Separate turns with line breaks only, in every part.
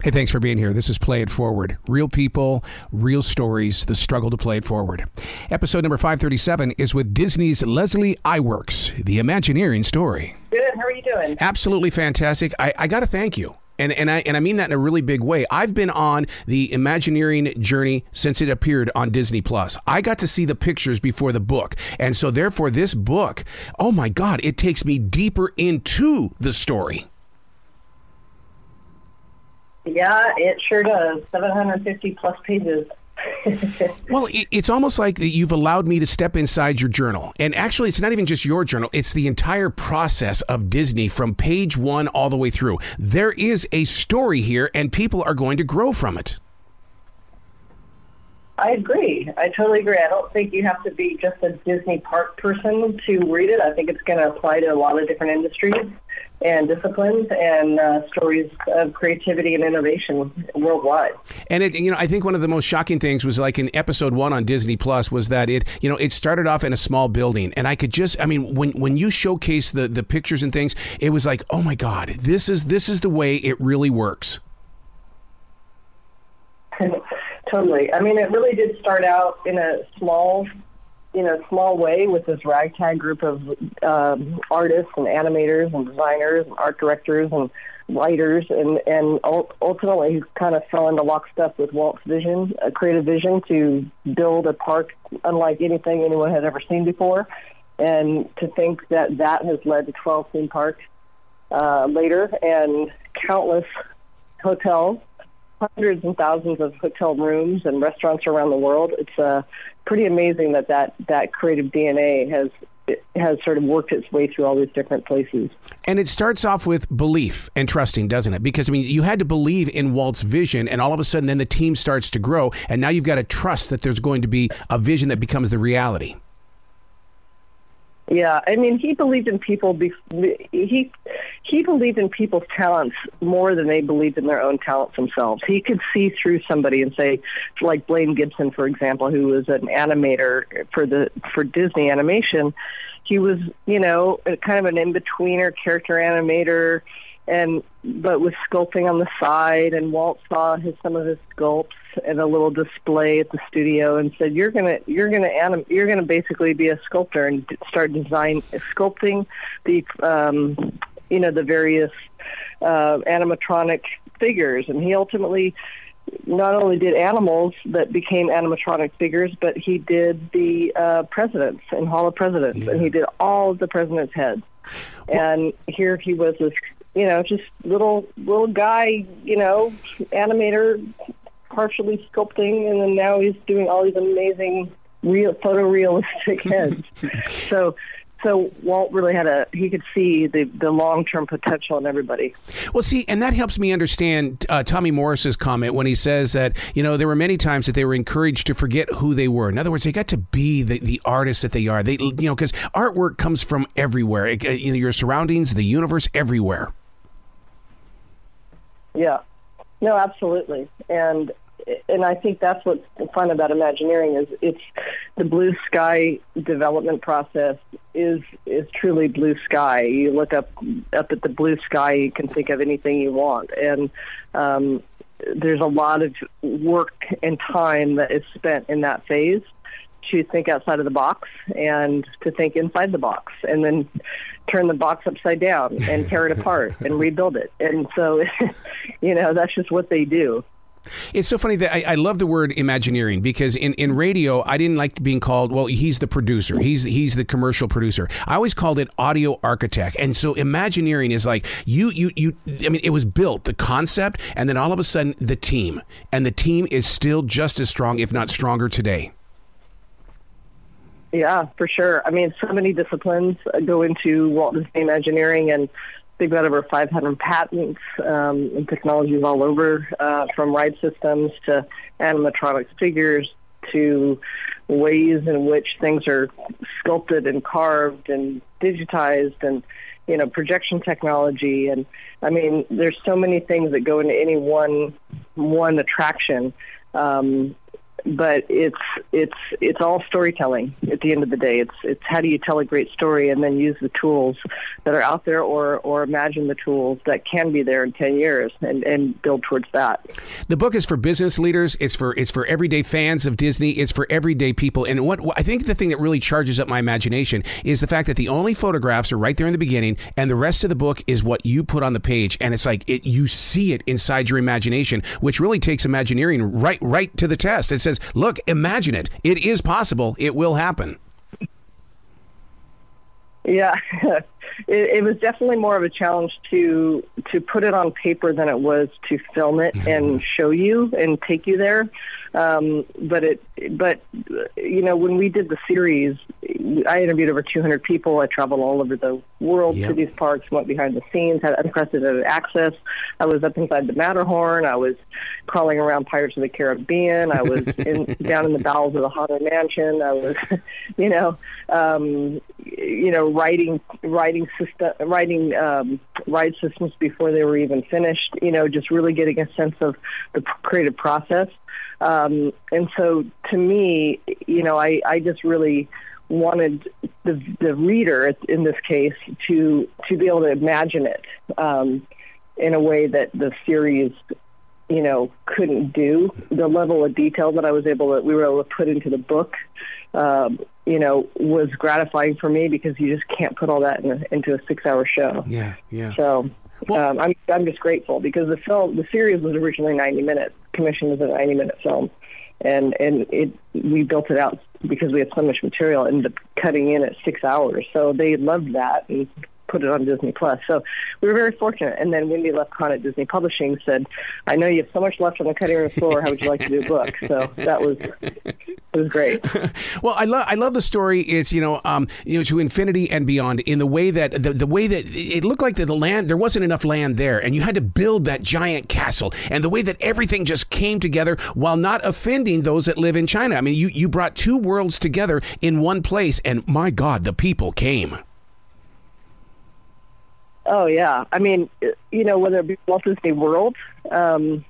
Hey, thanks for being here. This is Play It Forward. Real people, real stories, the struggle to play it forward. Episode number 537 is with Disney's Leslie Iwerks, the Imagineering story.
Good. How are you doing?
Absolutely fantastic. I got to thank you. And I mean that in a really big way. I've been on the Imagineering journey since it appeared on Disney Plus. I got to see the pictures before the book. And so therefore this book, oh my God, it takes me deeper into the story.
Yeah, it sure does. 750 plus pages.
Well, it's almost like you've allowed me to step inside your journal. And actually, it's not even just your journal. It's the entire process of Disney from page one all the way through. There is a story here, and people are going to grow from it.
I agree. I totally agree. I don't think you have to be just a Disney park person to read it. I think it's going to apply to a lot of different industries and disciplines and stories of creativity and innovation worldwide.
And I think one of the most shocking things was like in episode 1 on Disney Plus was that it started off in a small building, and I could just, when you showcase the pictures and things, it was like, oh my God, this is the way it really works.
Totally. I mean, it really did start out in a small way with this ragtag group of artists and animators and designers and art directors and writers, and ultimately he kind of fell into lockstep with Walt's vision, a creative vision to build a park unlike anything anyone had ever seen before, and to think that has led to 12 theme parks later and countless hotels, hundreds and thousands of hotel rooms and restaurants around the world. It's pretty amazing that creative DNA has sort of worked its way through all these different places.
And it starts off with belief and trusting, doesn't it? Because, you had to believe in Walt's vision, and all of a sudden then the team starts to grow, and now you've got to trust that there's going to be a vision that becomes the reality.
Yeah, he believed in people. He believed in people's talents more than they believed in their own talents themselves. He could see through somebody and say, like Blaine Gibson, for example, who was an animator for Disney animation. He was, kind of an in-betweener, character animator, but with sculpting on the side. And Walt saw some of his sculpts in a little display at the studio and said, "You're gonna basically be a sculptor and start sculpting the the various animatronic figures." And he ultimately not only did animals that became animatronic figures, but he did the presidents in Hall of Presidents, and he did all of the presidents' heads. And here he was, this just little guy, animator, partially sculpting, and then now he's doing all these amazing photorealistic heads. So Walt really he could see the long-term potential in everybody.
Well, see, and that helps me understand Tommy Morris's comment when he says that, there were many times that they were encouraged to forget who they were. In other words, they got to be the artists that they are. They, because artwork comes from everywhere, your surroundings, the universe, everywhere.
Yeah. No, absolutely. And I think that's what's fun about Imagineering is it's the blue sky development process is truly blue sky. You look up at the blue sky, you can think of anything you want. And there's a lot of work and time that is spent in that phase to think outside of the box and to think inside the box, and then turn the box upside down and tear it apart and rebuild it. And so, that's just what they do.
It's so funny that I love the word Imagineering, because in radio, I didn't like being called, well, he's the producer. He's the commercial producer. I always called it audio architect. And so Imagineering is like it was built, the concept, and then all of a sudden the team. And the team is still just as strong, if not stronger today.
Yeah, for sure. So many disciplines go into Walt Disney Imagineering, and they've got over 500 patents and technologies all over, from ride systems to animatronics figures to ways in which things are sculpted and carved and digitized, and projection technology. And there's so many things that go into any one attraction. but it's all storytelling at the end of the day. It's how do you tell a great story and then use the tools that are out there, or imagine the tools that can be there in 10 years and build towards that.
The book is for business leaders. It's for everyday fans of Disney. It's for everyday people. And what I think the thing that really charges up my imagination is the fact that the only photographs are right there in the beginning, and the rest of the book is what you put on the page. And it's like you see it inside your imagination, which really takes Imagineering right to the test. It says, look, imagine it. It is possible. It will happen.
Yeah, it was definitely more of a challenge to put it on paper than it was to film it and show you and take you there. But you know, when we did the series, I interviewed over 200 people. I traveled all over the world to these parks, went behind the scenes, had unprecedented access. I was up inside the Matterhorn. I was crawling around Pirates of the Caribbean. I was down in the bowels of the Haunted Mansion. I was, writing ride systems before they were even finished. You know, just really getting a sense of the creative process. And so to me, you know, I just really wanted the reader, in this case, to be able to imagine it in a way that the series, you know, couldn't do. The level of detail that we were able to put into the book, you know, was gratifying for me, because you just can't put all that into a 6-hour show. Yeah. So well, I'm just grateful, because the series was originally 90 minutes, commissioned as a 90-minute film, and we built it out because we had so much material, and ended up cutting in at 6 hours. So they loved that and put it on Disney Plus. So we were very fortunate. And then Wendy Lefcon at Disney Publishing said, "I know you have so much left on the cutting room floor. How would you like to do a book?" So it was great.
Well, I love the story. It's to infinity and beyond, in the way that the way that it looked like the land, there wasn't enough land there, and you had to build that giant castle, and the way that everything just came together while not offending those that live in China. I mean, you brought two worlds together in one place, and my God, the people came.
Oh, yeah. I mean, you know, whether it be Walt Disney World, they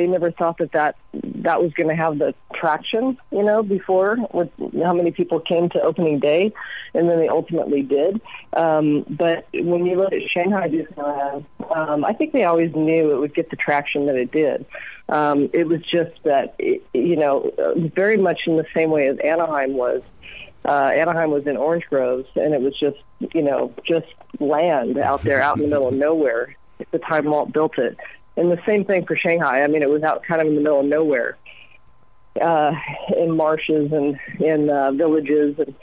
never thought that was going to have the traction, you know, before, with how many people came to opening day, and then they ultimately did. But when you look at Shanghai Disneyland, I think they always knew it would get the traction that it did. It was just that, very much in the same way as Anaheim was. Anaheim was in orange groves, and it was just land out there, out in the middle of nowhere at the time Walt built it. And the same thing for Shanghai. I mean, it was out kind of in the middle of nowhere, in marshes and in villages. And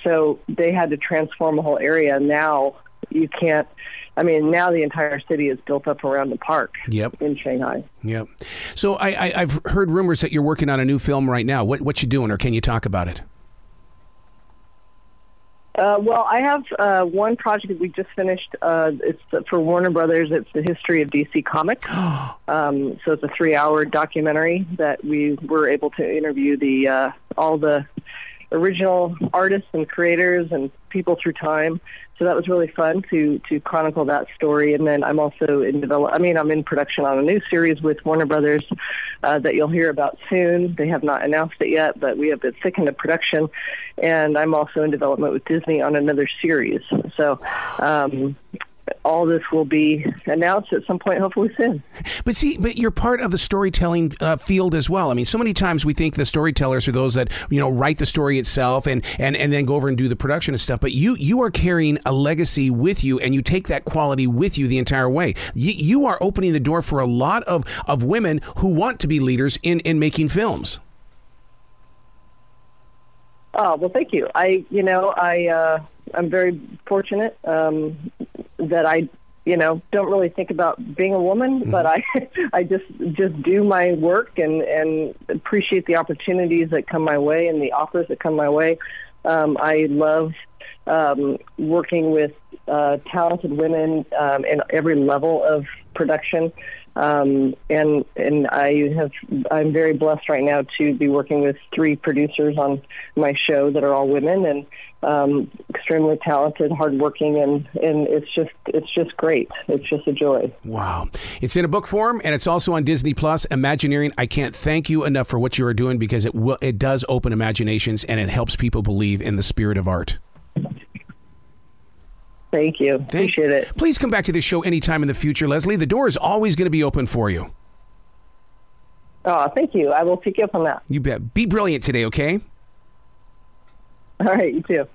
so they had to transform the whole area. Now you can't. I mean, now the entire city is built up around the park in Shanghai. Yep.
So I've heard rumors that you're working on a new film right now. What you doing, or can you talk about it?
Well, I have one project that we just finished. It's for Warner Brothers. It's the history of DC Comics. So it's a 3-hour documentary that we were able to interview all the original artists and creators and people through time. So that was really fun to chronicle that story. And then I'm also I'm in production on a new series with Warner Brothers that you'll hear about soon. They have not announced it yet, but we have been thick into production. And I'm also in development with Disney on another series. So all this will be announced at some point, hopefully soon.
But you're part of the storytelling field as well. I mean, so many times we think the storytellers are those that, write the story itself and then go over and do the production and stuff. But you are carrying a legacy with you, and you take that quality with you the entire way. You are opening the door for a lot of women who want to be leaders in making films.
Oh, well, thank you. I'm very fortunate that I, don't really think about being a woman, but I just do my work and appreciate the opportunities that come my way and the offers that come my way. I love working with talented women in every level of production. And I'm very blessed right now to be working with 3 producers on my show that are all women and extremely talented, hardworking, and it's just great. It's just a joy.
Wow. It's in a book form, and it's also on Disney Plus. Imagineering. I can't thank you enough for what you are doing, because it does open imaginations, and it helps people believe in the spirit of art.
Thank you. Appreciate it.
Please come back to this show anytime in the future, Leslie. The door is always going to be open for you.
Oh, thank you. I will pick you up on that.
You bet. Be brilliant today, okay?
All right, you too.